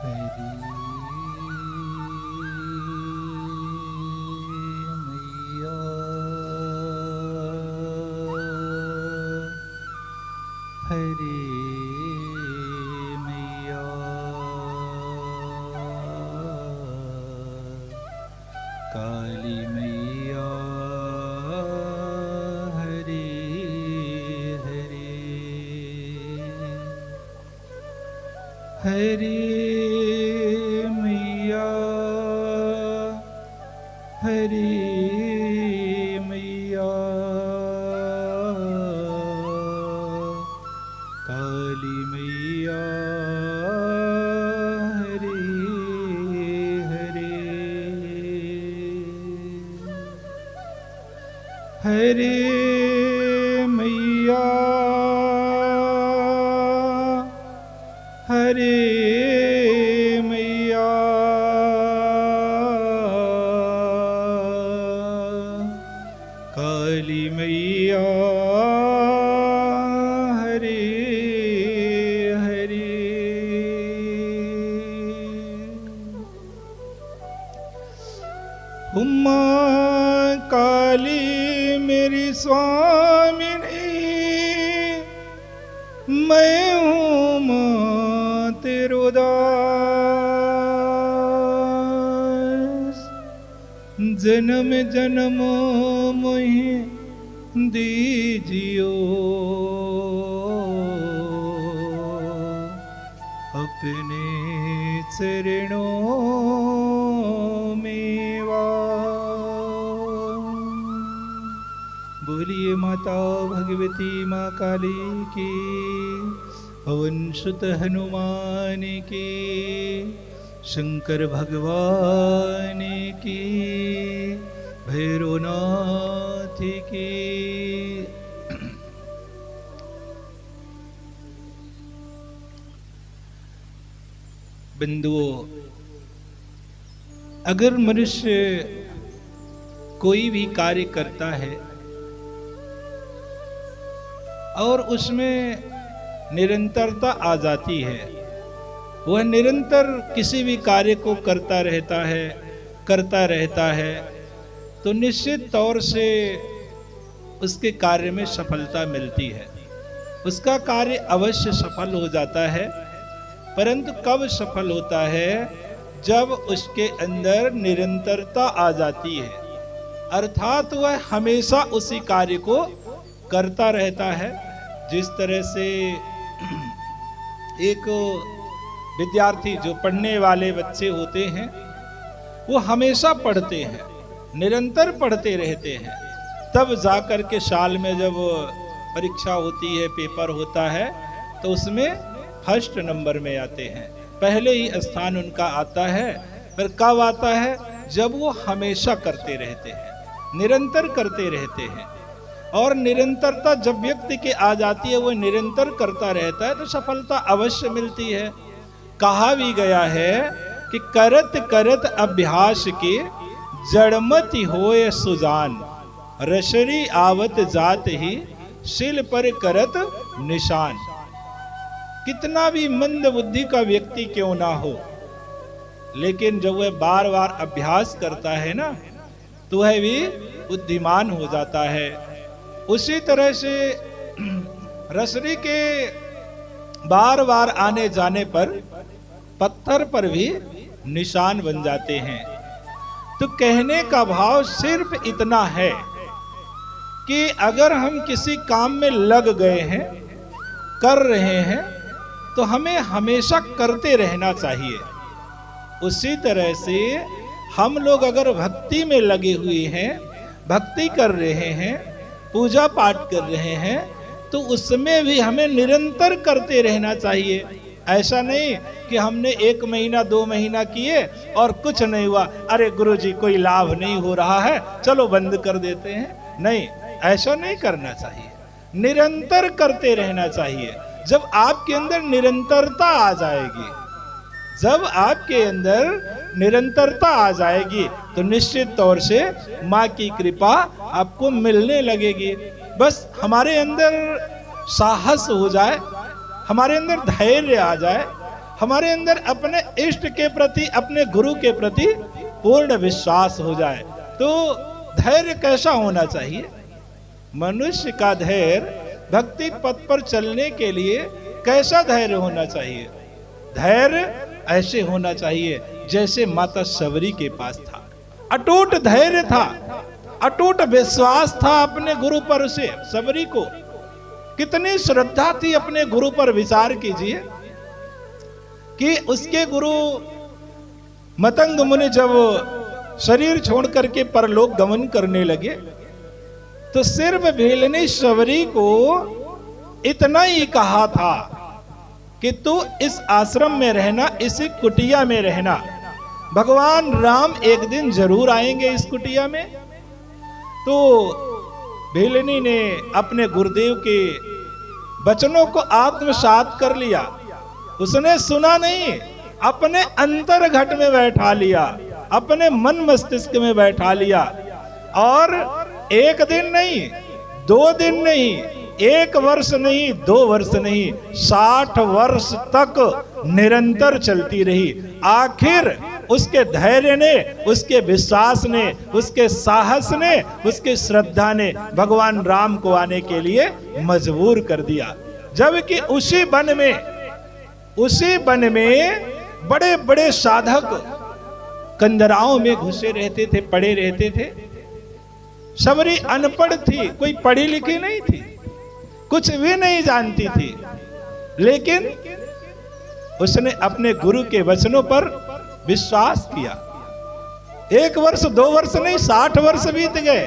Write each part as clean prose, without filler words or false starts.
हरि मैया हरि मैया काली मैया हरि हरि हरि मैया हरि मैया काली मैया हरि हरि हरि मैया हरि मैया काली मैया हरि हरि उम्मा काली मेरी स्वामिनी मैं हूँ माँ तेरो दास जन्म जन्म मोहि दीजियो अपने चरणों में बोलिए माता भगवती माँ काली की पवन सुत हनुमान की शंकर भगवान की भैरवनाथ की। बंधुओं, अगर मनुष्य कोई भी कार्य करता है और उसमें निरंतरता आ जाती है, वह निरंतर किसी भी कार्य को करता रहता है तो निश्चित तौर से उसके कार्य में सफलता मिलती है, उसका कार्य अवश्य सफल हो जाता है। परंतु कब सफल होता है? जब उसके अंदर निरंतरता आ जाती है, अर्थात वह हमेशा उसी कार्य को करता रहता है। जिस तरह से एक विद्यार्थी, जो पढ़ने वाले बच्चे होते हैं, वो हमेशा पढ़ते हैं, निरंतर पढ़ते रहते हैं, तब जाकर के साल में जब परीक्षा होती है, पेपर होता है, तो उसमें फर्स्ट नंबर में आते हैं, पहले ही स्थान उनका आता है। पर कब आता है? जब वो हमेशा करते रहते हैं, निरंतर करते रहते हैं। और निरंतरता जब व्यक्ति के आ जाती है, वो निरंतर करता रहता है, तो सफलता अवश्य मिलती है। कहा भी गया है कि करत करत अभ्यास के जड़मति होए सुजान, रसरी आवत जात ही शिल पर करत निशान। कितना भी मंद बुद्धि का व्यक्ति क्यों ना हो, लेकिन जब वह बार बार अभ्यास करता है ना, तो वह भी बुद्धिमान हो जाता है। उसी तरह से रसरी के बार बार आने जाने पर पत्थर पर भी निशान बन जाते हैं। तो कहने का भाव सिर्फ इतना है कि अगर हम किसी काम में लग गए हैं, कर रहे हैं, तो हमें हमेशा करते रहना चाहिए। उसी तरह से हम लोग अगर भक्ति में लगे हुए हैं, भक्ति कर रहे हैं, पूजा पाठ कर रहे हैं, तो उसमें भी हमें निरंतर करते रहना चाहिए। ऐसा नहीं कि हमने 1 महीना 2 महीना किए और कुछ नहीं हुआ, अरे गुरुजी कोई लाभ नहीं हो रहा है, चलो बंद कर देते हैं। नहीं, ऐसा नहीं करना चाहिए, निरंतर करते रहना चाहिए। जब आपके अंदर निरंतरता आ जाएगी, जब आपके अंदर निरंतरता आ जाएगी, तो निश्चित तौर से माँ की कृपा आपको मिलने लगेगी। बस हमारे अंदर साहस हो जाए, हमारे अंदर धैर्य आ जाए, हमारे अंदर अपने इष्ट के प्रति, अपने गुरु के प्रति पूर्ण विश्वास हो जाए। तो धैर्य कैसा होना चाहिए? मनुष्य का धैर्य भक्ति पथ पर चलने के लिए कैसा धैर्य होना चाहिए? धैर्य ऐसे होना चाहिए जैसे माता शबरी के पास था। अटूट धैर्य था, अटूट विश्वास था अपने गुरु पर। उसे शबरी को कितनी श्रद्धा थी अपने गुरु पर। विचार कीजिए कि उसके गुरु मतंग मुनि जब शरीर छोड़ करके परलोक गमन करने लगे तो सिर्फ भेलनी शबरी को इतना ही कहा था कि तू इस आश्रम में रहना, इसी कुटिया में रहना, भगवान राम एक दिन जरूर आएंगे इस कुटिया में। तो भेलनी ने अपने गुरुदेव के वचनों को आत्मसात कर लिया। उसने सुना नहीं, अपने अंतर घट में बैठा लिया, अपने मन मस्तिष्क में बैठा लिया। और एक दिन नहीं, 2 दिन नहीं, 1 वर्ष नहीं, 2 वर्ष नहीं, 60 वर्ष तक निरंतर चलती रही। आखिर उसके धैर्य ने, उसके विश्वास ने, उसके साहस ने, उसकी श्रद्धा ने भगवान राम को आने के लिए मजबूर कर दिया। जबकि उसी वन में बड़े बड़े साधक कंदराओं में घुसे रहते थे, पड़े रहते थे। शबरी अनपढ़ थी, कोई पढ़ी लिखी नहीं थी, कुछ भी नहीं जानती थी, लेकिन उसने अपने गुरु के वचनों पर विश्वास किया। 1 वर्ष 2 वर्ष नहीं, 60 वर्ष बीत गए,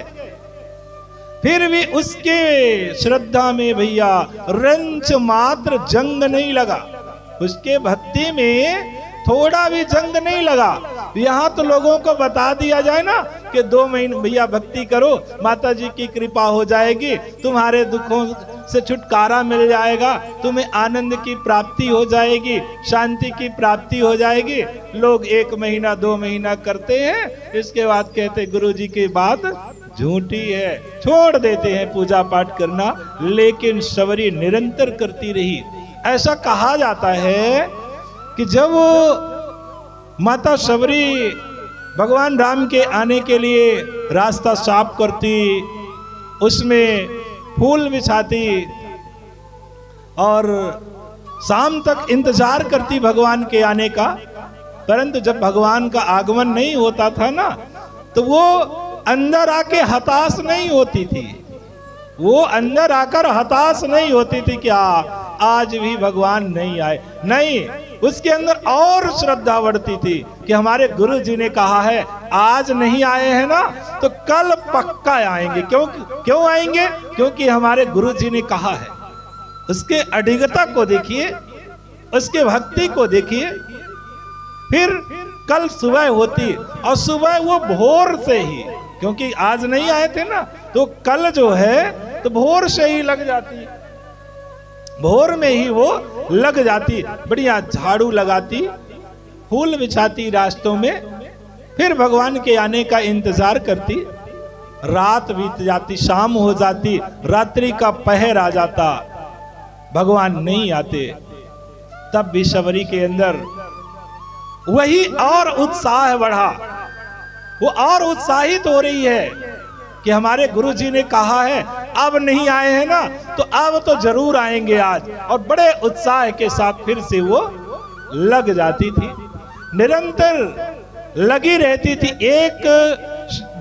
फिर भी उसके श्रद्धा में भैया रंच मात्र जंग नहीं लगा। उसके भक्ति में थोड़ा भी जंग नहीं लगा। यहाँ तो लोगों को बता दिया जाए ना कि 2 महीने भैया भक्ति करो, माता जी की कृपा हो जाएगी, तुम्हारे दुखों से छुटकारा मिल जाएगा, तुम्हें आनंद की प्राप्ति हो जाएगी, शांति की प्राप्ति हो जाएगी। लोग 1 महीना 2 महीना करते हैं, इसके बाद कहते गुरु जी की बात झूठी है, छोड़ देते हैं पूजा पाठ करना। लेकिन शबरी निरंतर करती रही। ऐसा कहा जाता है कि जब माता शबरी भगवान राम के आने के लिए रास्ता साफ करती, उसमें फूल बिछाती और शाम तक इंतजार करती भगवान के आने का, परंतु जब भगवान का आगमन नहीं होता था ना, तो वो अंदर आके हताश नहीं होती थी। वो अंदर आकर हताश नहीं होती थी कि आज भी भगवान नहीं आए। नहीं, उसके अंदर और श्रद्धा बढ़ती थी कि हमारे गुरु जी ने कहा है आज नहीं आए हैं ना, तो कल पक्का आएंगे। क्यों आएंगे? क्योंकि हमारे गुरु जी ने कहा है। उसके अडिगता को देखिए, उसके भक्ति को देखिए। फिर कल सुबह होती, और सुबह वो भोर से ही, क्योंकि आज नहीं आए थे ना, तो कल जो है तो भोर से ही लग जाती, भोर में ही वो लग जाती, बढ़िया झाड़ू लगाती, फूल बिछाती रास्तों में, फिर भगवान के आने का इंतजार करती। रात बीत जाती, शाम हो जाती, रात्रि का पहर आ जाता, भगवान नहीं आते। तब भी शबरी के अंदर वही और उत्साह बढ़ा, वो और उत्साहित हो रही है कि हमारे गुरुजी ने कहा है अब नहीं आए हैं ना, तो अब तो जरूर आएंगे आज। और बड़े उत्साह के साथ फिर से वो लग जाती थी, निरंतर लगी रहती थी। एक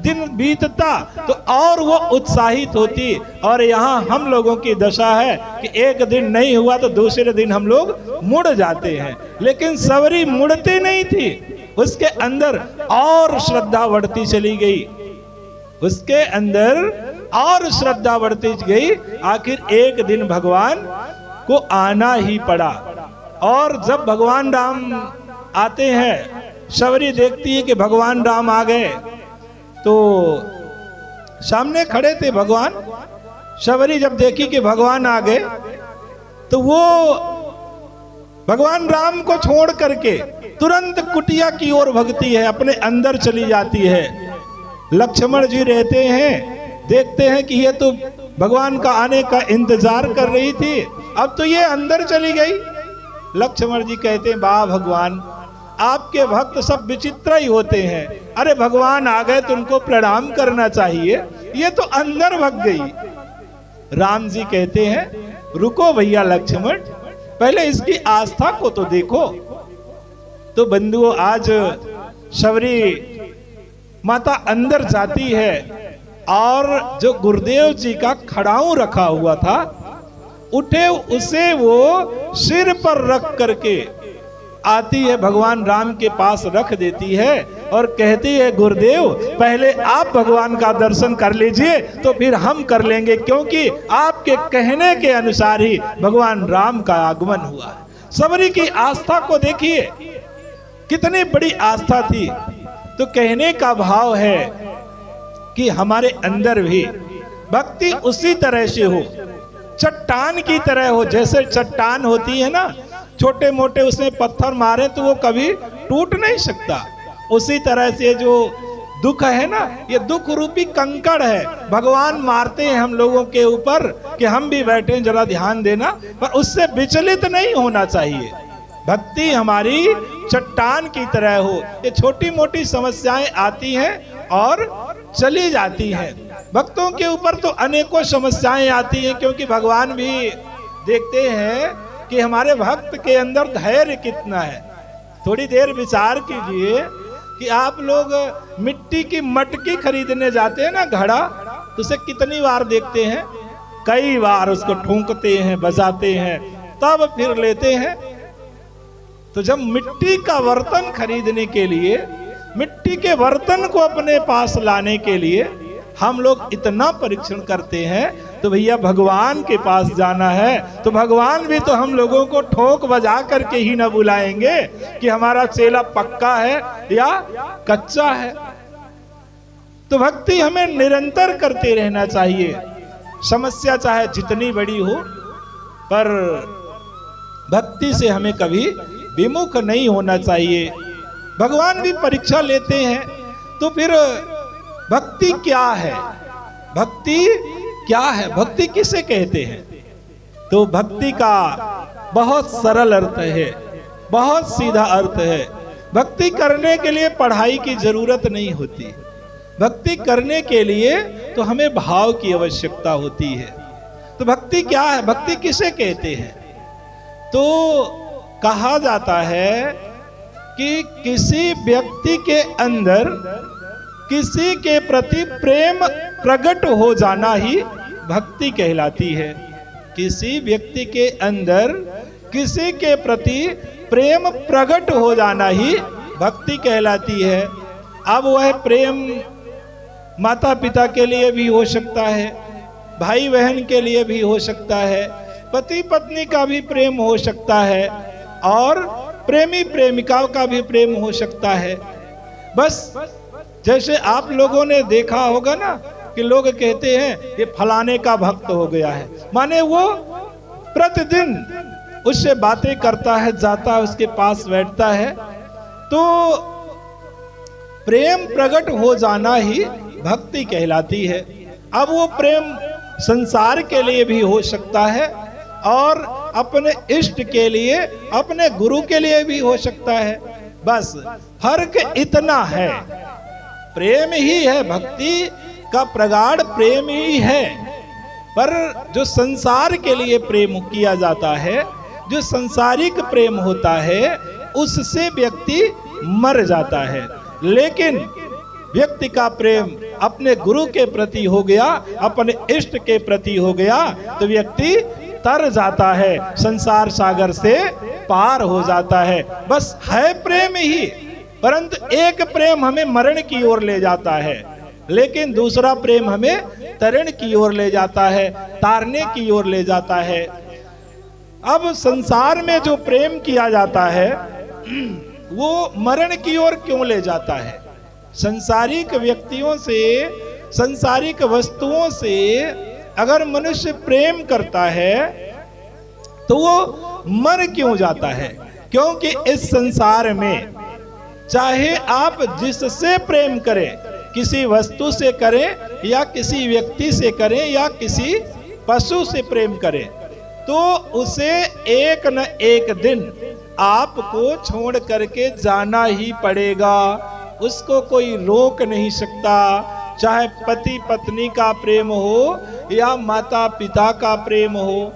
दिन बीतता तो और वो उत्साहित होती। और यहाँ हम लोगों की दशा है कि एक दिन नहीं हुआ तो दूसरे दिन हम लोग मुड़ जाते हैं, लेकिन शबरी मुड़ती नहीं थी। उसके अंदर और श्रद्धा बढ़ती चली गई, उसके अंदर और श्रद्धा बढ़ती गई। आखिर एक दिन भगवान को आना ही पड़ा। और जब भगवान राम आते हैं, शबरी देखती है कि भगवान राम आ गए, तो सामने खड़े थे भगवान। शबरी जब देखी कि भगवान आ गए, तो वो भगवान राम को छोड़ करके तुरंत कुटिया की ओर भगती है, अपने अंदर चली जाती है। लक्ष्मण जी रहते हैं, देखते हैं कि ये तो भगवान का आने का इंतजार कर रही थी, अब तो ये अंदर चली गई। लक्ष्मण जी कहते हैं, वाह भगवान, आपके भक्त सब विचित्र ही होते हैं। अरे भगवान आ गए तो उनको प्रणाम करना चाहिए, ये तो अंदर भग गई। राम जी कहते हैं, रुको भैया लक्ष्मण, पहले इसकी आस्था को तो देखो। तो बंधुओं, आज शबरी माता अंदर जाती है और जो गुरुदेव जी का खड़ाऊं रखा हुआ था, उठे उसे वो सिर पर रख करके आती है, भगवान राम के पास रख देती है और कहती है, गुरुदेव पहले आप भगवान का दर्शन कर लीजिए तो फिर हम कर लेंगे, क्योंकि आपके कहने के अनुसार ही भगवान राम का आगमन हुआ है। सबरी की आस्था को देखिए, कितनी बड़ी आस्था थी। तो कहने का भाव है कि हमारे अंदर भी भक्ति उसी तरह से हो, चट्टान की तरह हो। जैसे चट्टान होती है ना, छोटे मोटे उसमें पत्थर मारे तो वो कभी टूट नहीं सकता, उसी तरह से जो दुख है ना, ये दुख रूपी कंकड़ है, भगवान मारते हैं हम लोगों के ऊपर कि हम भी बैठे जरा ध्यान देना, पर उससे विचलित नहीं होना चाहिए। भक्ति हमारी चट्टान की तरह हो। ये छोटी मोटी समस्याएं आती हैं और चली जाती हैं। भक्तों के ऊपर तो अनेकों समस्याएं आती हैं, क्योंकि भगवान भी देखते हैं कि हमारे भक्त के अंदर धैर्य कितना है। थोड़ी देर विचार कीजिए कि आप लोग मिट्टी की मटकी खरीदने जाते हैं ना, घड़ा, तो उसे कितनी बार देखते हैं? कई बार उसको ठूंकते हैं, बजाते हैं, तब फिर लेते हैं। तो जब मिट्टी का बर्तन खरीदने के लिए, मिट्टी के बर्तन को अपने पास लाने के लिए हम लोग इतना परीक्षण करते हैं, तो भैया भगवान के पास जाना है तो भगवान भी तो हम लोगों को ठोक बजा करके ही न बुलाएंगे कि हमारा चेला पक्का है या कच्चा है। तो भक्ति हमें निरंतर करते रहना चाहिए। समस्या चाहे जितनी बड़ी हो, पर भक्ति से हमें कभी विमुख नहीं होना चाहिए। भगवान भी परीक्षा लेते हैं। तो फिर भक्ति क्या है? भक्ति क्या है? भक्ति किसे कहते हैं? तो भक्ति का बहुत सरल अर्थ है, बहुत सीधा अर्थ है। भक्ति करने के लिए पढ़ाई की जरूरत नहीं होती। भक्ति करने के लिए तो हमें भाव की आवश्यकता होती है। तो भक्ति क्या है? भक्ति किसे कहते हैं? तो कहा जाता है कि किसी व्यक्ति के अंदर किसी के प्रति प्रेम प्रकट हो जाना ही भक्ति कहलाती है। किसी व्यक्ति के अंदर किसी के प्रति प्रेम प्रकट हो जाना ही भक्ति कहलाती है। अब वह प्रेम माता पिता के लिए भी हो सकता है, भाई बहन के लिए भी हो सकता है, पति पत्नी का भी प्रेम हो सकता है, और प्रेमी प्रेमिकाओं का भी प्रेम हो सकता है। बस जैसे आप लोगों ने देखा होगा ना कि लोग कहते हैं ये फलाने का भक्त हो गया है, माने वो प्रतिदिन उससे बातें करता है, जाता है, उसके पास बैठता है। तो प्रेम प्रकट हो जाना ही भक्ति कहलाती है। अब वो प्रेम संसार के लिए भी हो सकता है और अपने इष्ट के लिए, अपने गुरु के लिए भी हो सकता है। बस फर्क इतना है, प्रेम ही है, भक्ति का प्रगाढ़ प्रेम ही है। पर जो संसार के लिए प्रेम किया जाता है, जो संसारिक प्रेम होता है, उससे व्यक्ति मर जाता है। लेकिन व्यक्ति का प्रेम अपने गुरु के प्रति हो गया, अपने इष्ट के प्रति हो गया, तो व्यक्ति तर जाता है, संसार सागर से पार हो जाता है। बस है प्रेम ही, परंतु एक प्रेम हमें मरण की ओर ले जाता है, लेकिन दूसरा प्रेम हमें तरण की ओर ले जाता है, तारने की ओर ले जाता है। अब संसार में जो प्रेम किया जाता है वो मरण की ओर क्यों ले जाता है? संसारिक व्यक्तियों से, संसारिक वस्तुओं से अगर मनुष्य प्रेम करता है तो वो मर क्यों जाता है? क्योंकि इस संसार में चाहे आप जिससे प्रेम करें, किसी वस्तु से करें या किसी व्यक्ति से करें या किसी पशु से प्रेम करें, तो उसे एक न एक दिन आपको छोड़ करके जाना ही पड़ेगा। उसको कोई रोक नहीं सकता। चाहे पति पत्नी का प्रेम हो या माता पिता का प्रेम हो,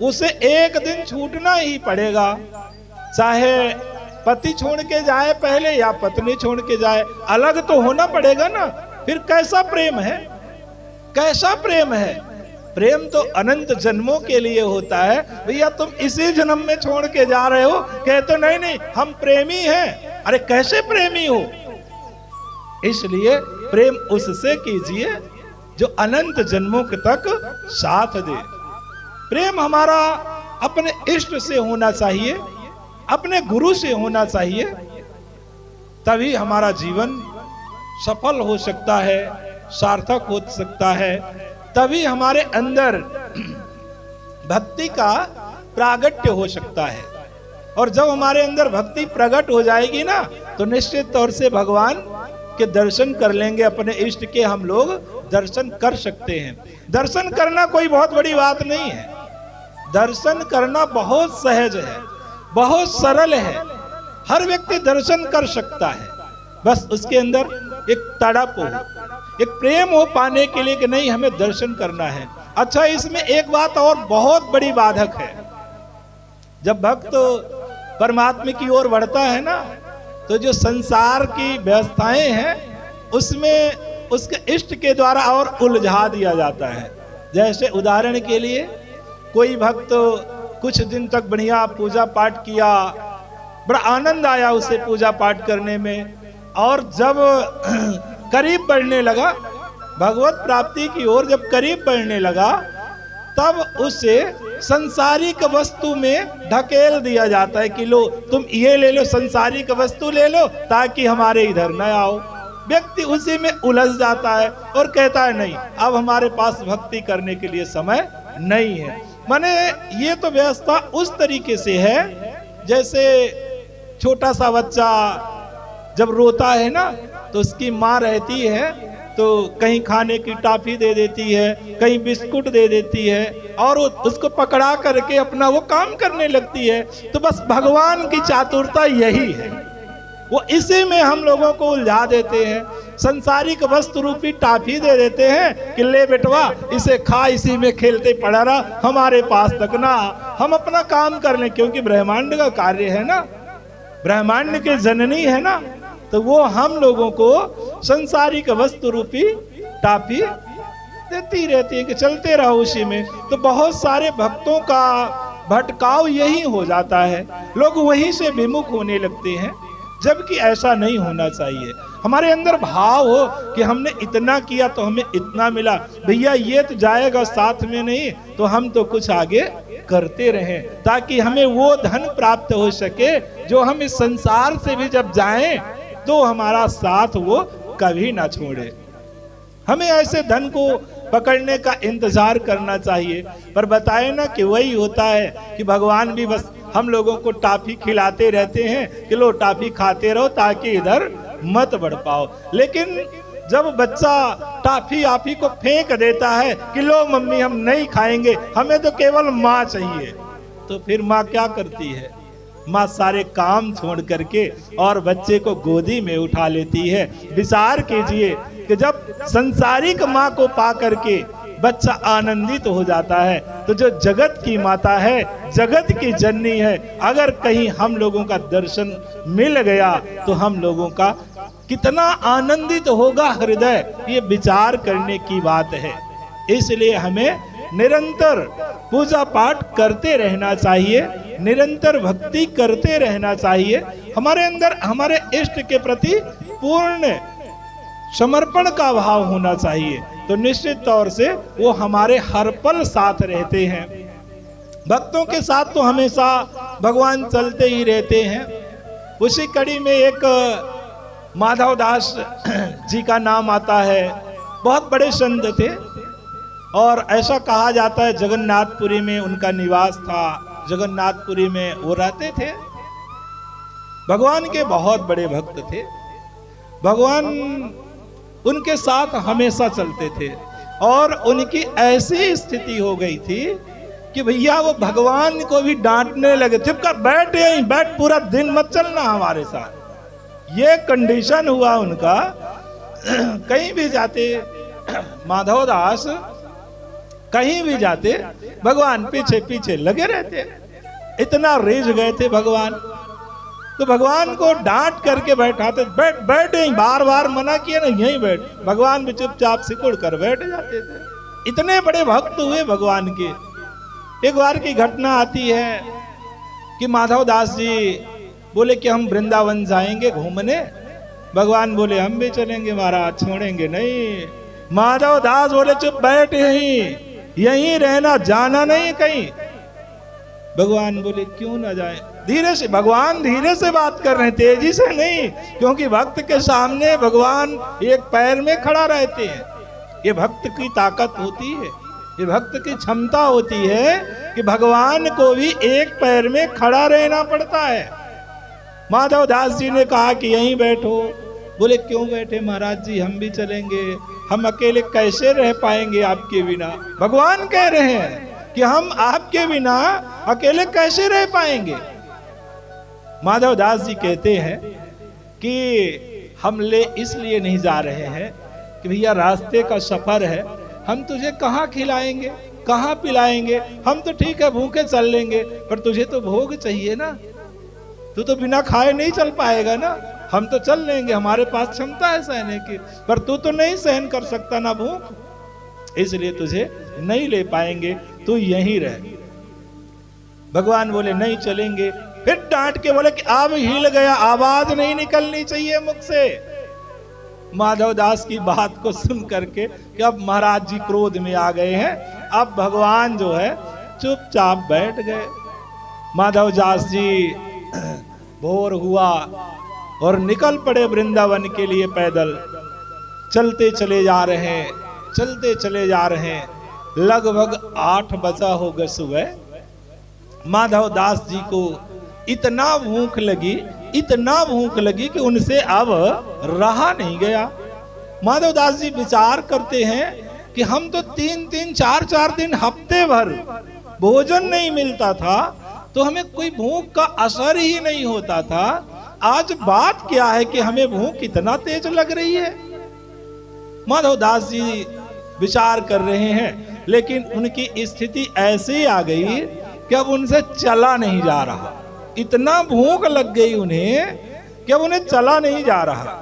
उसे एक दिन छूटना ही पड़ेगा। चाहे पति छोड़ के जाए पहले या पत्नी छोड़ के जाए, अलग तो होना पड़ेगा ना। फिर कैसा प्रेम है, कैसा प्रेम है? प्रेम तो अनंत जन्मों के लिए होता है। भैया तुम इसी जन्म में छोड़ के जा रहे हो, कहते नहीं नहीं हम प्रेमी हैं। अरे कैसे प्रेमी हो? इसलिए प्रेम उससे कीजिए जो अनंत जन्मों तक साथ दे। प्रेम हमारा अपने इष्ट से होना चाहिए, अपने गुरु से होना चाहिए, तभी हमारा जीवन सफल हो सकता है, सार्थक हो सकता है। तभी हमारे अंदर भक्ति का प्रागट्य हो सकता है। और जब हमारे अंदर भक्ति प्रकट हो जाएगी ना, तो निश्चित तौर से भगवान के दर्शन कर लेंगे। अपने इष्ट के हम लोग दर्शन कर सकते हैं। दर्शन करना कोई बहुत बड़ी बात नहीं है। दर्शन करना बहुत सहज है, बहुत सरल है। हर व्यक्ति दर्शन कर सकता है, बस उसके अंदर एक तड़प हो, एक प्रेम हो पाने के लिए कि नहीं हमें दर्शन करना है। अच्छा, इसमें एक बात और बहुत बड़ी बाधक है। जब भक्त परमात्मा की ओर बढ़ता है ना, तो जो संसार की व्यवस्थाएं हैं उसमें उसके इष्ट के द्वारा और उलझा दिया जाता है। जैसे उदाहरण के लिए कोई भक्त कुछ दिन तक बढ़िया पूजा पाठ किया, बड़ा आनंद आया उसे पूजा पाठ करने में, और जब करीब बढ़ने लगा भगवत प्राप्ति की ओर, जब करीब बढ़ने लगा, तब उसे संसारिक वस्तु में ढकेल दिया जाता है कि लो तुम ये ले लो, संसारिक वस्तु ले लो ताकि हमारे इधर न आओ। व्यक्ति उसी में उलझ जाता है और कहता है नहीं अब हमारे पास भक्ति करने के लिए समय नहीं है। माने ये तो व्यवस्था उस तरीके से है जैसे छोटा सा बच्चा जब रोता है ना, तो उसकी माँ रहती है तो कहीं खाने की टॉफी दे देती है, कहीं बिस्कुट दे देती है, और उसको पकड़ा करके अपना वो काम करने लगती है। तो बस भगवान की चातुरता यही है, वो इसी में हम लोगों को उलझा देते हैं। संसारिक वस्तु रूपी टॉफी दे देते हैं कि ले बेटवा इसे खा, इसी में खेलते पड़ा रहा, हमारे पास तक ना, हम अपना काम कर लें, क्योंकि ब्रह्मांड का कार्य है ना, ब्रह्मांड के जननी है ना, तो वो हम लोगों को संसारिक वस्तु रूपी टॉफी देती रहती है कि चलते रहो उसी में। तो बहुत सारे भक्तों का भटकाव यही हो जाता है, लोग वहीं से विमुख होने लगते हैं, जबकि ऐसा नहीं होना चाहिए। हमारे अंदर भाव हो कि हमने इतना किया तो हमें इतना मिला, भैया ये तो जाएगा साथ में नहीं, तो हम तो कुछ आगे करते रहें ताकि हमें वो धन प्राप्त हो सके जो हम इस संसार से भी जब जाएं तो हमारा साथ वो कभी ना छोड़े। हमें ऐसे धन को पकड़ने का इंतजार करना चाहिए। पर बताए ना कि वही होता है कि भगवान भी बस हम लोगों को टॉफी खिलाते रहते हैं कि लो टॉफी खाते रहो ताकि इधर मत बढ़ पाओ। लेकिन जब बच्चा टॉफी आपी को फेंक देता है कि लो मम्मी हम नहीं खाएंगे, हमें तो केवल माँ चाहिए, तो फिर माँ क्या करती है? माँ सारे काम छोड़ करके और बच्चे को गोदी में उठा लेती है। विचार कीजिए कि जब संसारिक माँ को पा करके बच्चा आनंदित हो जाता है, तो जो जगत की माता है, जगत की जननी है, अगर कहीं हम लोगों का दर्शन मिल गया तो हम लोगों का कितना आनंदित होगा हृदय, ये विचार करने की बात है। इसलिए हमें निरंतर पूजा पाठ करते रहना चाहिए, निरंतर भक्ति करते रहना चाहिए। हमारे अंदर हमारे इष्ट के प्रति पूर्ण समर्पण का भाव होना चाहिए, तो निश्चित तौर से वो हमारे हर पल साथ रहते हैं। भक्तों के साथ तो हमेशा भगवान चलते ही रहते हैं। उसी कड़ी में एक माधव दास जी का नाम आता है, बहुत बड़े संत थे और ऐसा कहा जाता है जगन्नाथपुरी में उनका निवास था, जगन्नाथपुरी में वो रहते थे। भगवान के बहुत बड़े भक्त थे, भगवान उनके साथ हमेशा चलते थे और उनकी ऐसी स्थिति हो गई थी कि भैया वो भगवान को भी डांटने लगे, चुपकर बैठ यहीं बैठ, पूरा दिन मत चलना हमारे साथ। ये कंडीशन हुआ उनका। कहीं भी जाते माधव दास, कहीं भी जाते भगवान पीछे पीछे लगे रहते, इतना रेज गए थे भगवान। तो भगवान को डांट करके बैठाते, बैठ बैठ यहीं, बार बार मना किया ना, यहीं बैठ। भगवान भी चुपचाप सिकुड़ कर बैठ जाते थे। इतने बड़े भक्त हुए भगवान के। एक बार की घटना आती है कि माधव दास जी बोले कि हम वृंदावन जाएंगे घूमने। भगवान बोले हम भी चलेंगे महाराज, छोड़ेंगे नहीं। माधव दास बोले चुप बैठ यहीं रहना, जाना नहीं कहीं। भगवान बोले क्यों ना जाए, धीरे से। भगवान धीरे से बात कर रहे हैं, तेजी से नहीं, क्योंकि भक्त के सामने भगवान एक पैर में खड़ा रहते हैं। ये भक्त की ताकत होती है, ये भक्त की क्षमता होती है कि भगवान को भी एक पैर में खड़ा रहना पड़ता है। माधव दास जी ने कहा कि यहीं बैठो। बोले क्यों बैठे महाराज जी, हम भी चलेंगे, हम अकेले कैसे रह पाएंगे आपके बिना। भगवान कह रहे हैं कि हम आपके बिना अकेले कैसे रह पाएंगे। माधव दास जी कहते हैं कि हम ले इसलिए नहीं जा रहे हैं कि भैया रास्ते का सफर है, हम तुझे कहाँ खिलाएंगे, कहाँ पिलाएंगे। हम तो ठीक है भूखे चल लेंगे, पर तुझे तो भोग चाहिए ना, तू तो बिना खाए नहीं चल पाएगा ना। हम तो चल लेंगे, हमारे पास क्षमता है सहने की, पर तू तो नहीं सहन कर सकता ना भूख, इसलिए तुझे नहीं ले पाएंगे, तू यहीं रह। भगवान बोले नहीं चलेंगे। फिर डांट के बोले कि अब हिल गया, आवाज नहीं निकलनी चाहिए मुख से। माधव दास की बात को सुन करके कि अब महाराज जी क्रोध में आ गए हैं, अब भगवान जो है चुपचाप बैठ गए। माधव दास जी भोर हुआ और निकल पड़े वृंदावन के लिए पैदल। चलते चले जा रहे हैं, चलते चले जा रहे हैं। लगभग 8 बजा हो गए सुबह। माधव दास जी को इतना भूख लगी, इतना भूख लगी कि उनसे अब रहा नहीं गया। माधव दास जी विचार करते हैं कि हम तो 3-3, 4-4 दिन, हफ्ते भर भोजन नहीं मिलता था, तो हमें कोई भूख का असर ही नहीं होता था। आज बात क्या है कि हमें भूख इतना तेज लग रही है। माधव दास जी विचार कर रहे हैं, लेकिन उनकी स्थिति ऐसी आ गई कि अब उनसे चला नहीं जा रहा। इतना भूख लग गई उन्हें कि अब उन्हें चला नहीं जा रहा।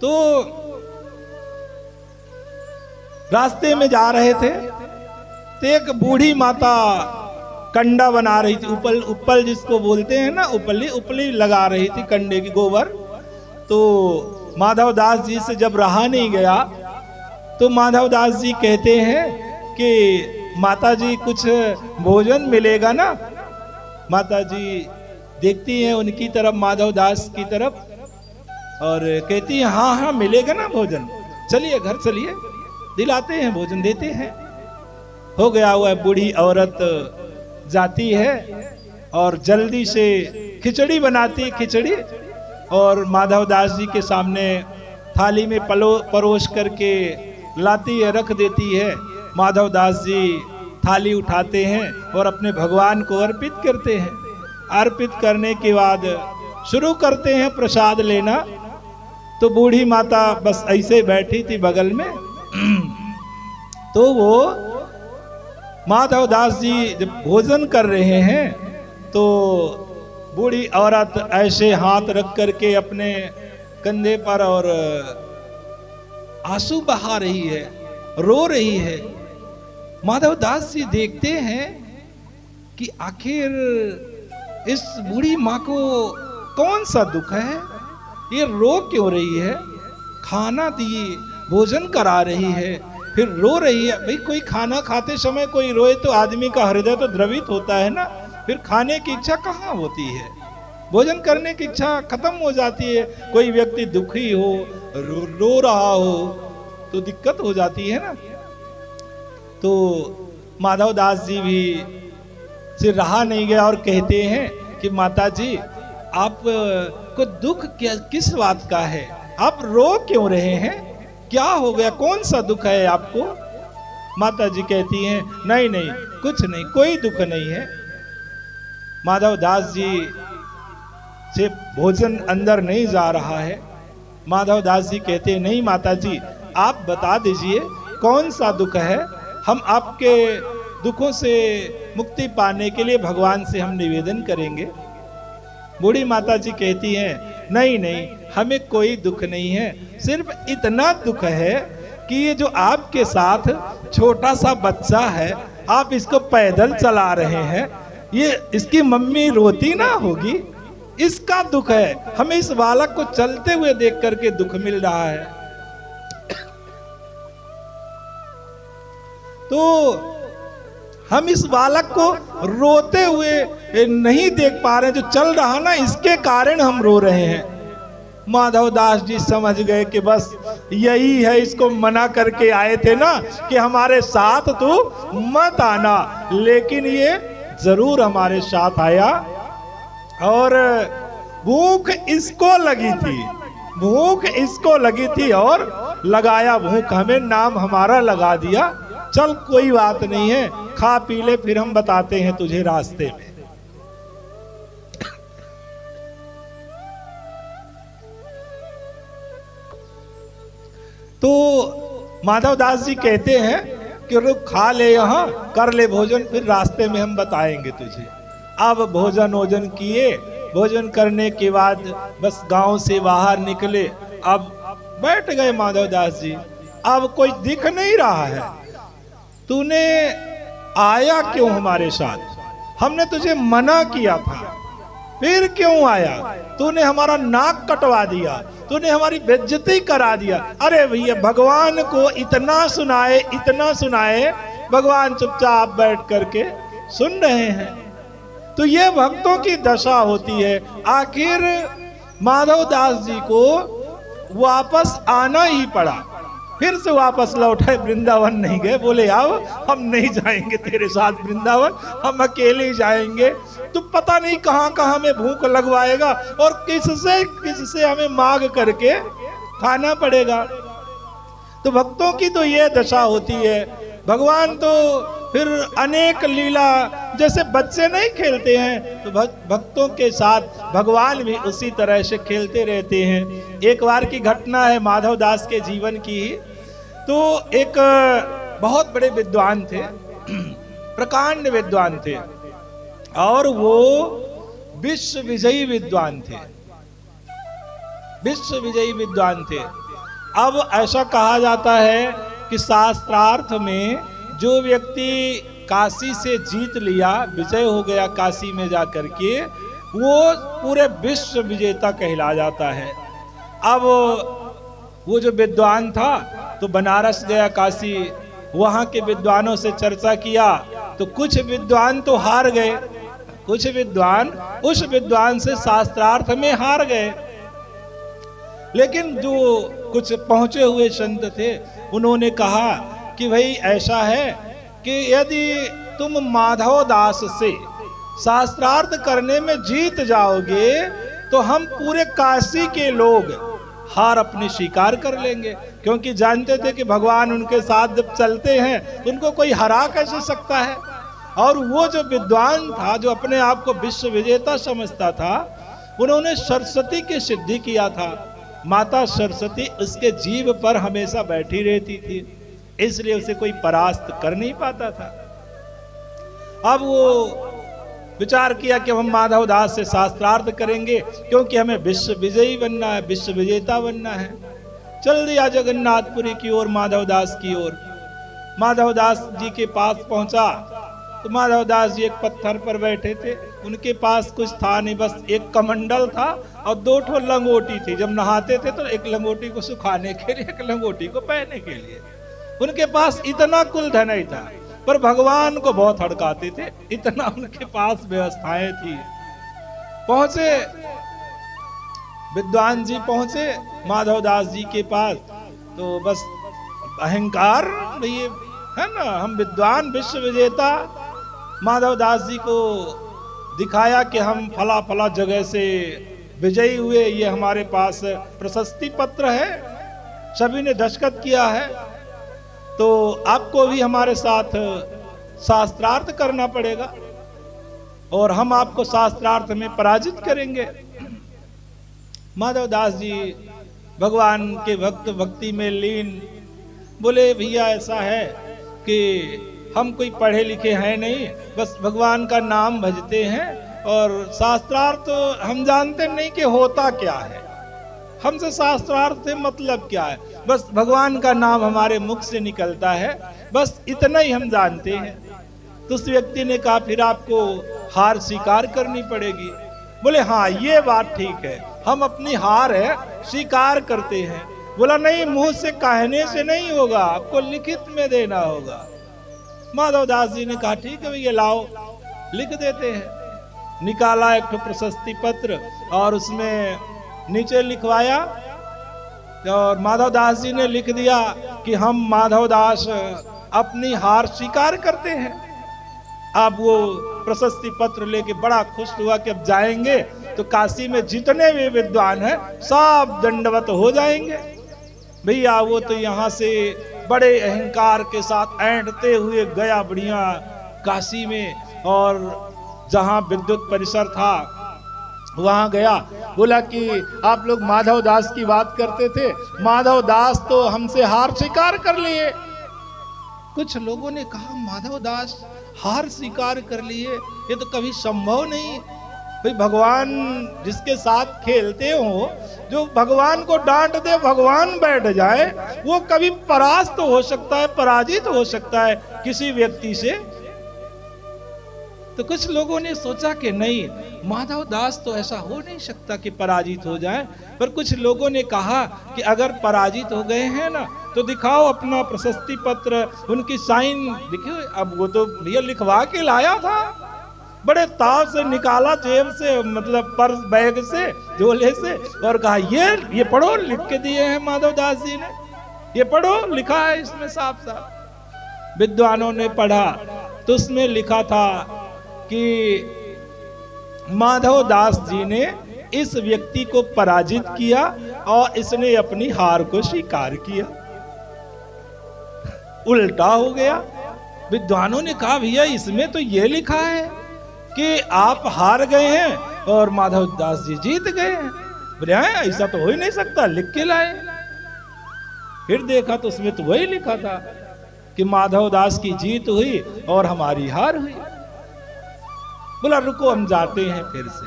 तो रास्ते में जा रहे थे तो एक बूढ़ी माता कंडा बना रही थी, उपल जिसको बोलते हैं ना, उपली लगा रही थी कंडे की, गोबर। तो माधव दास जी से जब रहा नहीं गया तो माधव दास जी कहते हैं कि माता जी कुछ भोजन मिलेगा ना। माता जी देखती हैं उनकी तरफ, माधव दास की तरफ, और कहती है हाँ हाँ मिलेगा ना भोजन, चलिए घर चलिए, दिलाते हैं, भोजन देते हैं। हो गया हुआ बूढ़ी औरत जाती है और जल्दी से खिचड़ी बनाती, खिचड़ी, और माधव दास जी के सामने थाली में परोस करके लाती है, रख देती है। माधव दास जी थाली उठाते हैं और अपने भगवान को अर्पित करते हैं। अर्पित करने के बाद शुरू करते हैं प्रसाद लेना। तो बूढ़ी माता बस ऐसे बैठी थी बगल में। तो वो माधव दास जी जब भोजन कर रहे हैं तो बूढ़ी औरत ऐसे हाथ रख करके अपने कंधे पर और आंसू बहा रही है, रो रही है। माधव दास जी देखते हैं कि आखिर इस बूढ़ी माँ को कौन सा दुख है, ये रो क्यों रही है। खाना दिए, भोजन करा रही है, फिर रो रही है। भाई कोई खाना खाते समय कोई रोए तो आदमी का हृदय तो द्रवित होता है ना, फिर खाने की इच्छा कहाँ होती है, भोजन करने की इच्छा खत्म हो जाती है। कोई व्यक्ति दुखी हो, रो रहा हो तो दिक्कत हो जाती है ना। तो माधव दास जी भी से रहा नहीं गया और कहते हैं कि माता जी आप को दुख किस बात का है, आप रो क्यों रहे हैं, क्या हो गया, कौन सा दुख है आपको। माता जी कहती हैं नहीं नहीं कुछ नहीं, कोई दुख नहीं है। माधव दास जी से भोजन अंदर नहीं जा रहा है। माधव दास जी कहते हैं नहीं माता जी आप बता दीजिए कौन सा दुख है, हम आपके दुखों से मुक्ति पाने के लिए भगवान से हम निवेदन करेंगे। बूढ़ी माता जी कहती हैं नहीं नहीं हमें कोई दुख नहीं है, सिर्फ इतना दुख है कि ये जो आपके साथ छोटा सा बच्चा है आप इसको पैदल चला रहे हैं, ये इसकी मम्मी रोती ना होगी, इसका दुख है। हमें इस बालक को चलते हुए देख करके दुख मिल रहा है। तो हम इस बालक को रोते हुए नहीं देख पा रहे, जो चल रहा ना इसके कारण हम रो रहे हैं। माधव दास जी समझ गए कि बस यही है, इसको मना करके आए थे ना कि हमारे साथ तो मत आना, लेकिन ये जरूर हमारे साथ आया। और भूख इसको लगी थी, भूख इसको लगी थी और लगाया भूख हमें, नाम हमारा लगा दिया। चल कोई बात नहीं है, खा पी ले, फिर हम बताते हैं तुझे रास्ते में। तो माधव दास जी कहते हैं कि रुक खा ले, यहां कर ले भोजन, फिर रास्ते में हम बताएंगे तुझे। अब भोजन वोजन किए, भोजन करने के बाद बस गांव से बाहर निकले। अब बैठ गए माधव दास जी, अब कोई दिख नहीं रहा है। तूने आया क्यों हमारे साथ? हमने तुझे मना किया था, फिर क्यों आया? तूने हमारा नाक कटवा दिया, तूने हमारी बेइज्जती करा दिया। अरे भैया भगवान को इतना सुनाए, इतना सुनाए, भगवान चुपचाप बैठ करके सुन रहे हैं। तो ये भक्तों की दशा होती है। आखिर माधव दास जी को वापस आना ही पड़ा, फिर से वापस लौटे, वृंदावन नहीं गए। बोले आओ हम नहीं जाएंगे तेरे साथ वृंदावन, हम अकेले ही जाएंगे। तू पता नहीं कहां कहां में भूख लगवाएगा और किससे हमें मांग करके खाना पड़ेगा। तो भक्तों की तो ये दशा होती है। भगवान तो फिर अनेक लीला, जैसे बच्चे नहीं खेलते हैं, तो भक्तों के साथ भगवान भी उसी तरह से खेलते रहते हैं। एक बार की घटना है माधव दास के जीवन की। तो एक बहुत बड़े विद्वान थे, प्रकांड विद्वान थे, और वो विश्व विजयी विद्वान थे, विश्व विजयी विद्वान थे। अब ऐसा कहा जाता है कि शास्त्रार्थ में जो व्यक्ति काशी से जीत लिया, विजय हो गया काशी में जाकर के, वो पूरे विश्व विजेता कहला जाता है। अब वो जो विद्वान था तो बनारस गया, काशी, वहां के विद्वानों से चर्चा किया। तो कुछ विद्वान तो हार गए, कुछ विद्वान उस विद्वान से शास्त्रार्थ में हार गए। लेकिन जो कुछ पहुंचे हुए संत थे उन्होंने कहा कि भाई ऐसा है कि यदि तुम माधव दास से शास्त्रार्थ करने में जीत जाओगे तो हम पूरे काशी के लोग हार अपनी स्वीकार कर लेंगे, क्योंकि जानते थे कि भगवान उनके साथ जब चलते हैं तो उनको कोई हरा कैसे सकता है। और वो जो विद्वान था, जो अपने आप को विश्व विजेता समझता था, उन्होंने सरस्वती की सिद्धि किया था। माता सरस्वती उसके जीभ पर हमेशा बैठी रहती थी, इसलिए उसे कोई परास्त कर नहीं पाता था। अब वो विचार किया कि हम माधव दास से शास्त्रार्थ करेंगे, क्योंकि हमें विश्व विजयी बनना है, विश्व विजेता बनना है। चल दिया जगन्नाथपुरी की ओर, माधव दास की ओर। माधव दास जी के पास पहुंचा तो माधव दास जी एक पत्थर पर बैठे थे, उनके पास कुछ था नहीं, बस एक कमंडल था और 2 लंगोटी थी। जब नहाते थे तो एक लंगोटी को सुखाने के लिए, एक लंगोटी को पहनने के लिए। उनके पास इतना कुल धन ही था, पर भगवान को बहुत हड़काते थे, इतना उनके पास व्यवस्थाएं थी। पहुंचे विद्वान जी, पहुंचे माधव दास जी के पास, तो बस अहंकार ये है ना, हम विद्वान विश्व विजेता। माधव दास जी को दिखाया कि हम फला फला जगह से विजयी हुए, ये हमारे पास प्रशस्ति पत्र है, सभी ने दस्तखत किया है। तो आपको भी हमारे साथ शास्त्रार्थ करना पड़ेगा और हम आपको शास्त्रार्थ में पराजित करेंगे। माधवदास जी भगवान के भक्ति में लीन बोले, भैया ऐसा है कि हम कोई पढ़े लिखे हैं नहीं, बस भगवान का नाम भजते हैं और शास्त्रार्थ तो हम जानते नहीं कि होता क्या है, हमसे शास्त्रार्थ से मतलब क्या है, बस भगवान का नाम हमारे मुख से निकलता है, बस इतना ही हम जानते हैं। तो उस व्यक्ति ने कहा फिर आपको हार स्वीकार करनी पड़ेगी। बोले हाँ ये बात ठीक है, हम अपनी हार है स्वीकार करते हैं। बोला नहीं, मुंह से कहने से नहीं होगा, आपको लिखित में देना होगा। माधवदास जी ने कहा ठीक है भैया लाओ, लिख देते हैं। निकाला एक प्रशस्ति पत्र और उसमें नीचे लिखवाया और माधवदास जी ने लिख दिया कि हम माधवदास अपनी हार स्वीकार करते हैं। अब वो प्रशस्ति पत्र लेके बड़ा खुश हुआ कि अब जाएंगे तो काशी में जितने भी विद्वान हैं सब दंडवत हो जाएंगे। भैया वो तो यहाँ से बड़े अहंकार के साथ ऐंठते हुए गया बढ़िया काशी में, और जहाँ विद्युत परिसर था वहां गया। बोला कि आप लोग माधवदास की बात करते थे, माधवदास तो हमसे हार स्वीकार कर लिए। कुछ लोगों ने कहा माधवदास हार स्वीकार कर लिए, ये तो कभी संभव नहीं। भाई भगवान जिसके साथ खेलते हो, जो भगवान को डांट दे भगवान बैठ जाए, वो कभी परास्त हो सकता है, पराजित हो सकता है किसी व्यक्ति से। तो कुछ लोगों ने सोचा कि नहीं, माधवदास तो ऐसा हो नहीं सकता कि पराजित हो जाए। पर कुछ लोगों ने कहा कि अगर पराजित हो गए हैं ना तो दिखाओ अपना प्रशस्ति पत्र, उनकी साइन दिखे। अब वो तो भैया लिखवा के लाया था, बड़े ताव से निकाला जेब से, मतलब पर्स बैग से, झोले से, और कहा ये पढ़ो, लिख के दिए हैं माधवदास जी ने, ये पढ़ो, लिखा है इसमें साफ साफ। विद्वानों ने पढ़ा तो उसमें लिखा था कि माधवदास जी ने इस व्यक्ति को पराजित किया और इसने अपनी हार को स्वीकार किया। उल्टा हो गया। विद्वानों ने कहा भैया इसमें तो ये लिखा है कि आप हार गए हैं और माधवदास जी जीत गए हैं। बोले ऐसा तो हो ही नहीं सकता, लिख के लाए। फिर देखा तो उसमें तो वही लिखा था कि माधवदास की जीत हुई और हमारी हार हुई। बोला रुको हम जाते हैं। फिर से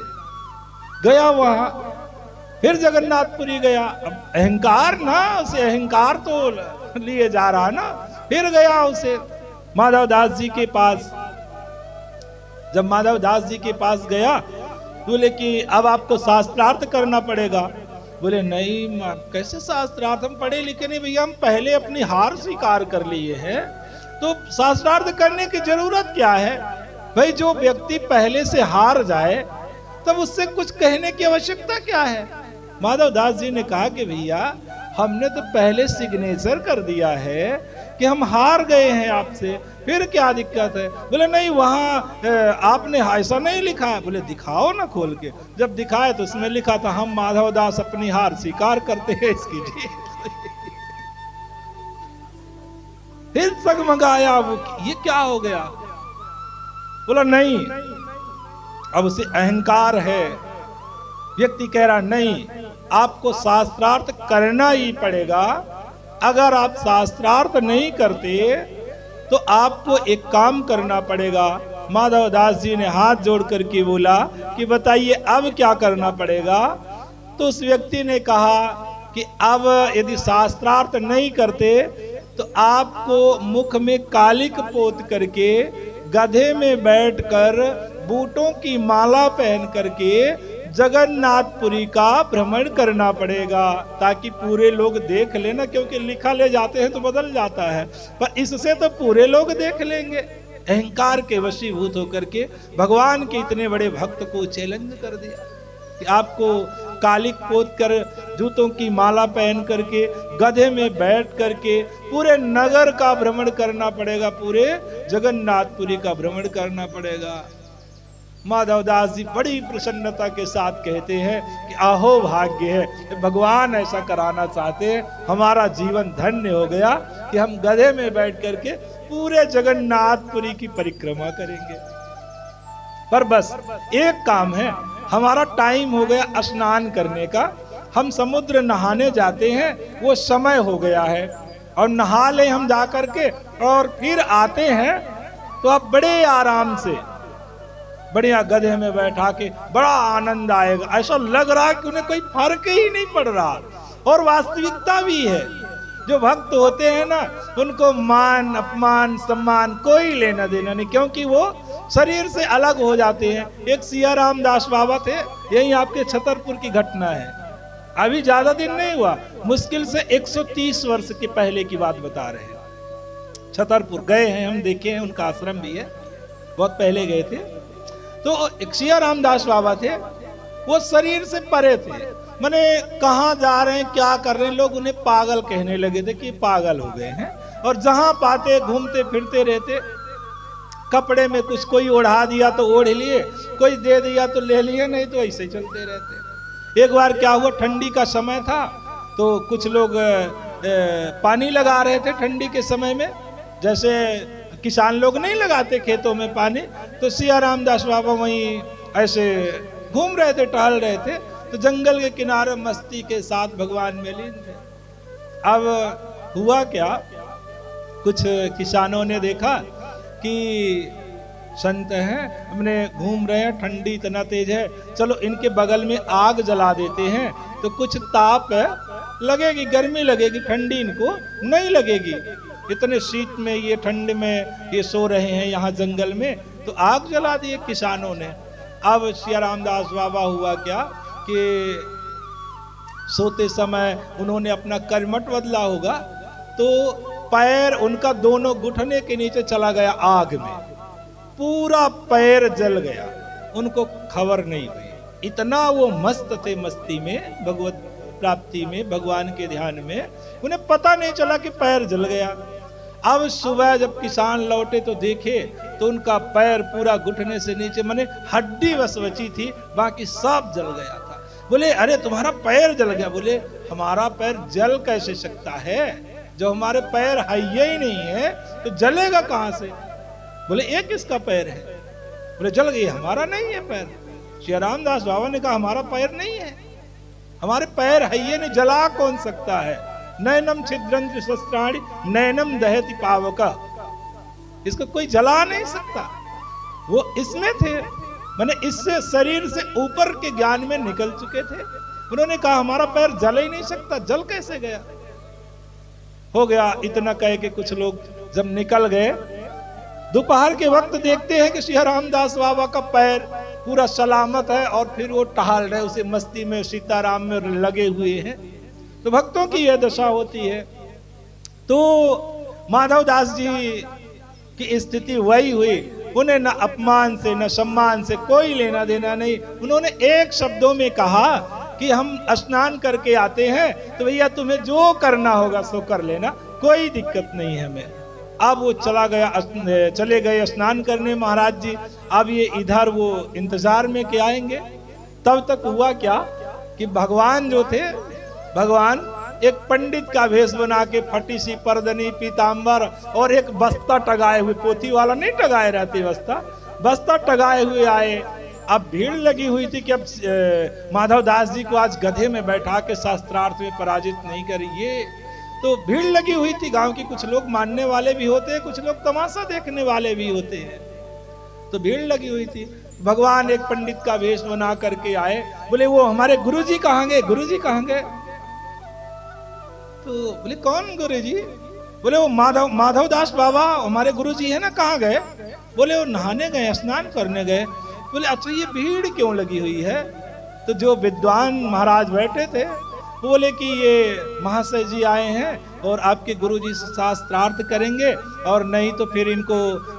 गया वहां, फिर जगन्नाथपुरी गया। अब अहंकार ना, उसे अहंकार तो लिए जा रहा ना। फिर गया उसे माधवदास जी के पास। जब माधवदास जी के पास गया बोले कि अब आपको शास्त्रार्थ करना पड़ेगा। बोले नहीं, कैसे शास्त्रार्थ, हम पढ़े लिखे नहीं भैया, हम पहले अपनी हार स्वीकार कर लिए हैं, तो शास्त्रार्थ करने की जरूरत क्या है। भाई जो व्यक्ति पहले से हार जाए तब उससे कुछ कहने की आवश्यकता क्या है। माधवदास जी ने कहा कि भैया हमने तो पहले सिग्नेचर कर दिया है कि हम हार गए हैं आपसे, फिर क्या दिक्कत है। बोले नहीं, वहां आपने ऐसा नहीं लिखा है। बोले दिखाओ ना खोल के। जब दिखाए तो उसमें लिखा था हम माधवदास अपनी हार स्वीकार करते हैं इसकी जीत। फिर सगमगाया वो, ये क्या हो गया। बोला नहीं, अब उसे अहंकार है। व्यक्ति कह रहा नहीं, आपको शास्त्रार्थ करना ही पड़ेगा। अगर आप शास्त्रार्थ नहीं करते तो आपको एक काम करना पड़ेगा। माधवदास जी ने हाथ जोड़ करके बोला कि बताइए अब क्या करना पड़ेगा। तो उस व्यक्ति ने कहा कि अब यदि शास्त्रार्थ नहीं करते तो आपको मुख में कालिक पोत करके, गधे में बैठकर, बूटों की माला पहन करके जगन्नाथपुरी का भ्रमण करना पड़ेगा, ताकि पूरे लोग देख लेना। क्योंकि लिखा ले जाते हैं तो बदल जाता है, पर इससे तो पूरे लोग देख लेंगे। अहंकार के वशीभूत होकर के भगवान के इतने बड़े भक्त को चैलेंज कर दिया कि आपको कालिक पोत कर, जूतों की माला पहन करके, गधे में बैठ करके पूरे नगर का भ्रमण करना पड़ेगा, पूरे जगन्नाथपुरी का भ्रमण करना पड़ेगा। माधवदास जी बड़ी प्रसन्नता के साथ कहते हैं कि आहो भाग्य है, भगवान ऐसा कराना चाहते हैं, हमारा जीवन धन्य हो गया। कि हम गधे में बैठ करके पूरे जगन्नाथपुरी की परिक्रमा करेंगे। पर बस एक काम है, हमारा टाइम हो गया स्नान करने का, हम समुद्र नहाने जाते हैं, वो समय हो गया है, और नहा ले हम जा करके और फिर आते हैं तो आप बड़े आराम से बढ़िया गधे में बैठा के बड़ा आनंद आएगा। ऐसा लग रहा है कि उन्हें कोई फर्क ही नहीं पड़ रहा, और वास्तविकता भी है। जो भक्त होते हैं ना, उनको मान अपमान सम्मान कोई लेना देना नहीं, क्योंकि वो शरीर से अलग हो जाते हैं। एक सिया राम दास बाबा थे, यही आपके छतरपुर की घटना है, अभी ज्यादा दिन नहीं हुआ, मुश्किल से 130 वर्ष के पहले की बात बता रहे हैं। छतरपुर गए हैं हम, देखे हैं, उनका आश्रम भी है, बहुत पहले गए थे। तो एक सिया राम दास बाबा थे, वो शरीर से परे थे, माने कहाँ जा रहे हैं क्या कर रहे हैं, लोग उन्हें पागल कहने लगे थे कि पागल हो गए हैं, और जहां पाते घूमते फिरते रहते, कपड़े में कुछ कोई ओढ़ा दिया तो ओढ़ लिए, कोई दे दिया तो ले लिए, नहीं तो ऐसे चलते रहते। एक बार क्या हुआ, ठंडी का समय था, तो कुछ लोग पानी लगा रहे थे ठंडी के समय में, जैसे किसान लोग नहीं लगाते खेतों में पानी, तो सिया राम दास बाबा वहीं ऐसे घूम रहे थे, टहल रहे थे, तो जंगल के किनारे मस्ती के साथ भगवान में लीन थे। अब हुआ क्या, कुछ किसानों ने देखा कि संत हैं, हमने घूम रहे हैं, ठंडी इतना तेज है, चलो इनके बगल में आग जला देते हैं, तो कुछ ताप लगेगी, गर्मी लगेगी, ठंडी इनको नहीं लगेगी। इतने शीत में, ये ठंड में ये सो रहे हैं यहाँ जंगल में, तो आग जला दिए किसानों ने। अब सिया रामदास बाबा हुआ क्या कि सोते समय उन्होंने अपना कर्मठ बदला होगा, तो पैर उनका दोनों घुटने के नीचे चला गया आग में, पूरा पैर जल गया, उनको खबर नहीं हुई। इतना वो मस्त थे मस्ती में, भगवत प्राप्ति में, भगवान के ध्यान में, उन्हें पता नहीं चला कि पैर जल गया। अब सुबह जब किसान लौटे तो देखे तो उनका पैर पूरा घुटने से नीचे, माने हड्डी बस बची थी, बाकी सब जल गया था। बोले अरे तुम्हारा पैर जल गया? बोले हमारा पैर जल कैसे सकता है, जो हमारे पैर है ही नहीं है तो जलेगा कहां से? बोले ये किसका पैर है? बोले जल गई, हमारा नहीं है पैर। श्री रामदास बाबा ने कहा हमारा पैर नहीं है, हमारे पैर है ये नहीं, जला कौन सकता है? नैनम छिद्रंत शस्त्राणि नैनम दहति पावका, इसको कोई जला नहीं सकता। वो इसमें थे, माने इससे शरीर से ऊपर के ज्ञान में निकल चुके थे। उन्होंने कहा हमारा पैर जल ही नहीं सकता, जल कैसे गया? हो गया इतना कह के कुछ लोग जब निकल गए, दोपहर के वक्त देखते हैं कि श्री रामदास बाबा का पैर पूरा सलामत है, और फिर वो टहल रहे, उसे मस्ती में सीताराम में लगे हुए हैं। तो भक्तों की यह दशा होती है। तो माधव दास जी की स्थिति वही हुई, उन्हें न अपमान से न सम्मान से कोई लेना देना नहीं। उन्होंने एक शब्दों में कहा कि हम स्नान करके आते हैं तो भैया तुम्हें जो करना होगा सो कर लेना, कोई दिक्कत नहीं है हमें। अब वो चले गए स्नान करने महाराज जी। अब ये इधर वो इंतजार में के आएंगे। तब तक हुआ क्या कि भगवान जो थे, भगवान एक पंडित का वेश बना के फटी सी परदनी पीताम्बर और एक बस्ता टगाए हुए, पोथी वाला नहीं टगाए रहते बस्ता टगाए हुए आए। अब भीड़ लगी हुई थी कि अब माधव दास जी को आज गधे में बैठा के शास्त्रार्थ में पराजित नहीं करिए। तो भीड़ लगी हुई थी, गांव के कुछ लोग मानने वाले भी होते हैं, कुछ लोग तमाशा देखने वाले भी होते हैं। तो भीड़ लगी हुई थी। भगवान एक पंडित का वेश बना करके आए। बोले वो हमारे गुरुजी कहाँ गए? गुरुजी कहाँ गए? तो बोले कौन गुरुजी? बोले वो माधव दास बाबा हमारे गुरुजी है ना, कहाँ गए? बोले वो नहाने गए, स्नान करने गए। बोले अच्छा ये भीड़ क्यों लगी हुई है? तो जो विद्वान महाराज बैठे थे बोले कि ये महाशय जी आए हैं और आपके गुरुजी से शास्त्रार्थ करेंगे, और नहीं तो फिर इनको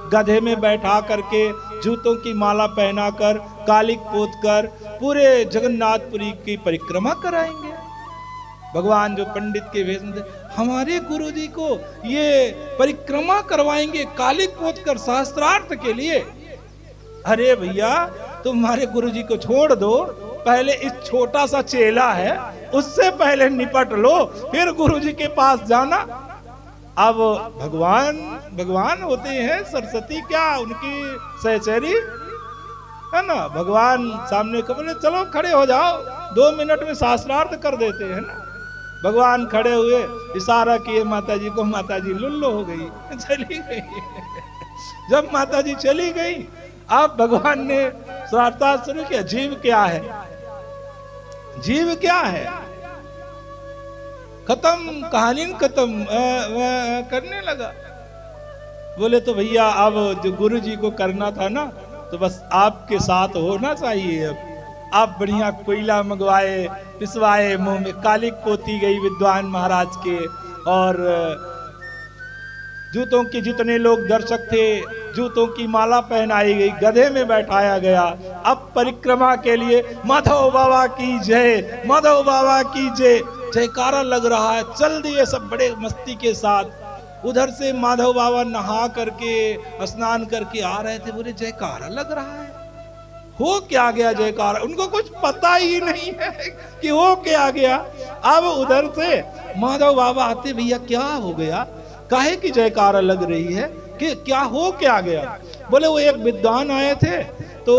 गधे में बैठा करके जूतों की माला पहनाकर कालिक पोत कर पूरे जगन्नाथपुरी की परिक्रमा कराएंगे। भगवान जो पंडित के वेश में, हमारे गुरुजी को ये परिक्रमा करवाएंगे कालिक पोत कर शास्त्रार्थ के लिए? अरे भैया तुम्हारे गुरुजी को छोड़ दो, पहले इस छोटा सा चेला है उससे पहले निपट लो, फिर गुरुजी के पास जाना। अब भगवान होते हैं, सरस्वती क्या उनकी सहचरी है ना। भगवान सामने को बोले चलो खड़े हो जाओ, 2 मिनट में शास्त्रार्थ कर देते हैं ना। भगवान खड़े हुए, इशारा किए माता जी को, माता जी लुल्लो हो गई, चली गई। जब माता जी चली गई, अब भगवान ने शास्त्रार्थ शुरू किया। जीव क्या है, जीव क्या है, खत्म कहानी, खत्म करने लगा। बोले तो भैया अब जो गुरु जी को करना था ना, तो बस आपके साथ होना चाहिए। अब आप बढ़िया कोयला मंगवाए, पिसवाए, मुंह में कालिक पोती गई विद्वान महाराज के, और जूतों के जितने लोग दर्शक थे जूतों की माला पहनाई गई, गधे में बैठाया गया। अब परिक्रमा के लिए माधव बाबा की जय, माधव बाबा की जय, जयकारा लग रहा है। चल दिए सब बड़े मस्ती के साथ। उधर से माधव बाबा नहा करके स्नान करके आ रहे थे, बोले जयकारा लग रहा है, हो क्या गया जयकारा? उनको कुछ पता ही नहीं है कि हो क्या गया। अब उधर से माधव बाबा आते, भैया क्या हो गया, काहे की जयकारा लग रही है, कि क्या हो क्या गया? बोले वो एक विद्वान आए थे, तो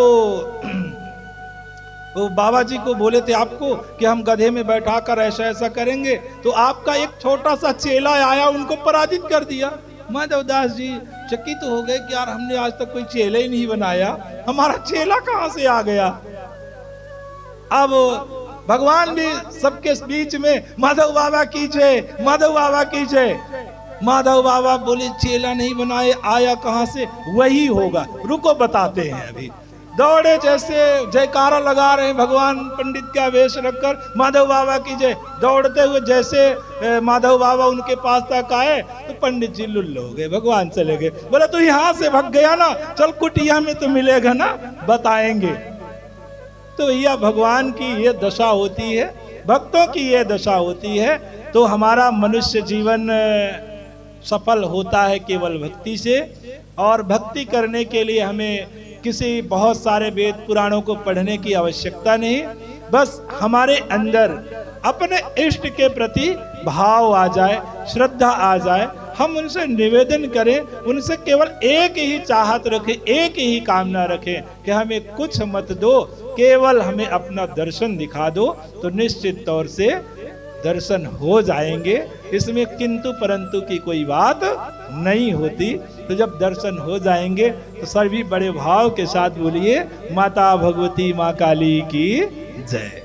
वो बाबा जी को बोले थे आपको कि हम गधे में बैठा कर ऐसा ऐसा करेंगे, तो आपका एक छोटा सा चेला आया, उनको पराजित कर दिया। माधव दास जी चकित हो गए कि यार हमने आज तक कोई चेला ही नहीं बनाया, हमारा चेला कहां से आ गया। अब भगवान भी सबके बीच में माधव बाबा की जय, माधव बाबा की जय। माधव बाबा बोले चेला नहीं बनाए, आया कहां से? वही होगा, रुको बताते हैं। अभी दौड़े, जैसे जयकारा लगा रहे हैं भगवान पंडित का वेश रखकर, माधव बाबा की जय। दौड़ते हुए जैसे माधव बाबा उनके पास तक आए, तो पंडित जी लुल्लो हो गए, भगवान चले गए। बोले तू यहां से भाग गया ना, चल कुटिया में तो मिलेगा ना, बताएंगे। तो भैया भगवान की ये दशा होती है, भक्तों की ये दशा होती है। तो हमारा मनुष्य जीवन सफल होता है केवल भक्ति से, और भक्ति करने के लिए हमें किसी बहुत सारे वेद पुराणों को पढ़ने की आवश्यकता नहीं। बस हमारे अंदर अपने इष्ट के प्रति भाव आ जाए, श्रद्धा आ जाए, हम उनसे निवेदन करें, उनसे केवल एक ही चाहत रखें, एक ही कामना रखें कि हमें कुछ मत दो, केवल हमें अपना दर्शन दिखा दो, तो निश्चित तौर से दर्शन हो जाएंगे। इसमें किंतु परंतु की कोई बात नहीं होती। तो जब दर्शन हो जाएंगे तो सभी बड़े भाव के साथ बोलिए माता भगवती माँ काली की जय।